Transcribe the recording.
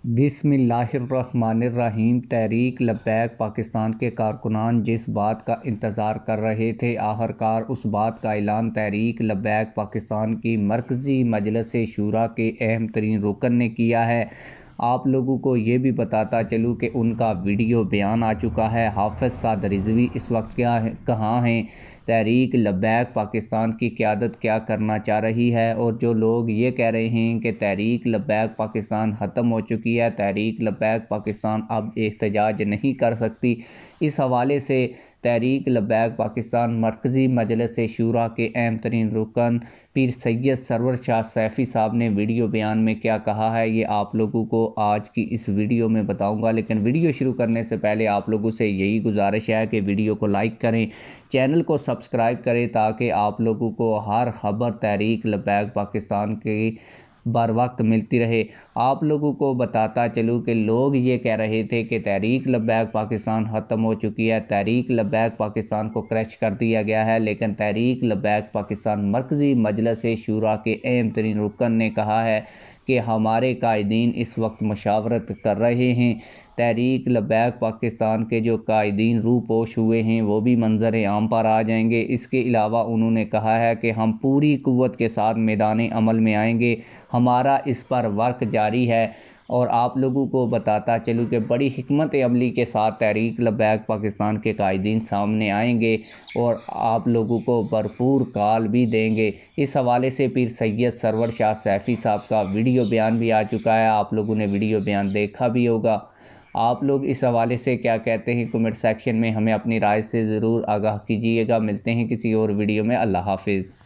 बिस्मिल्लाहिर्रहमानिर्रहीम। तहरीक लब्बैक पाकिस्तान के कारकुनान जिस बात का इंतज़ार कर रहे थे, आखिरकार उस बात का ऐलान तहरीक लब्बैक पाकिस्तान की मरकज़ी मजलिस शूरा के अहम तरीन रुकन ने किया है। आप लोगों को ये भी बताता चलूँ कि उनका वीडियो बयान आ चुका है। हाफ़िज़ साद रिज़वी इस वक्त कहाँ हैं, तहरीक लब्बैक पाकिस्तान की क़यादत क्या करना चाह रही है, और जो लोग ये कह रहे हैं कि तहरीक लब्बैक पाकिस्तान ख़त्म हो चुकी है, तहरीक लब्बैक पाकिस्तान अब एहतजाज नहीं कर सकती, इस हवाले से तहरीक लब्बैक पाकिस्तान मरकज़ी मजलिस शूरा के अहम तरीन रुकन पीर सैयद सरवर शाह सैफ़ी साहब ने वीडियो बयान में क्या कहा है, ये आप लोगों को आज की इस वीडियो में बताऊंगा। लेकिन वीडियो शुरू करने से पहले आप लोगों से यही गुजारिश है कि वीडियो को लाइक करें, चैनल को सब्सक्राइब करें, ताकि आप लोगों को हर खबर तहरीक लब्बैक पाकिस्तान की बर वक्त मिलती रहे। आप लोगों को बताता चलूँ कि लोग ये कह रहे थे कि तहरीक लब्बैक पाकिस्तान ख़त्म हो चुकी है, तहरीक लब्बैक पाकिस्तान को क्रैश कर दिया गया है, लेकिन तहरीक लब्बैक पाकिस्तान मरकज़ी मजलिस शूरा के अहम तरीन रुकन ने कहा है कि हमारे कायदीन इस वक्त मशावरत कर रहे हैं। तहरीक लब्बैक पाकिस्तान के जो कायदीन रूपोश हुए हैं वो भी मंजर आम पर आ जाएंगे। इसके अलावा उन्होंने कहा है कि हम पूरी क़ुव्वत के साथ मैदान अमल में आएंगे, हमारा इस पर वर्क जारी है। और आप लोगों को बताता चलूँ कि बड़ी हिकमत अमली के साथ तहरीक लब्बैक पाकिस्तान के कायदीन सामने आएंगे और आप लोगों को भरपूर कॉल भी देंगे। इस हवाले से पीर सैयद सरवर शाह सैफ़ी साहब का वीडियो बयान भी आ चुका है, आप लोगों ने वीडियो बयान देखा भी होगा। आप लोग इस हवाले से क्या कहते हैं, कमेंट सेक्शन में हमें अपनी राय से ज़रूर आगाह कीजिएगा। मिलते हैं किसी और वीडियो में। अल्लाह हाफिज़।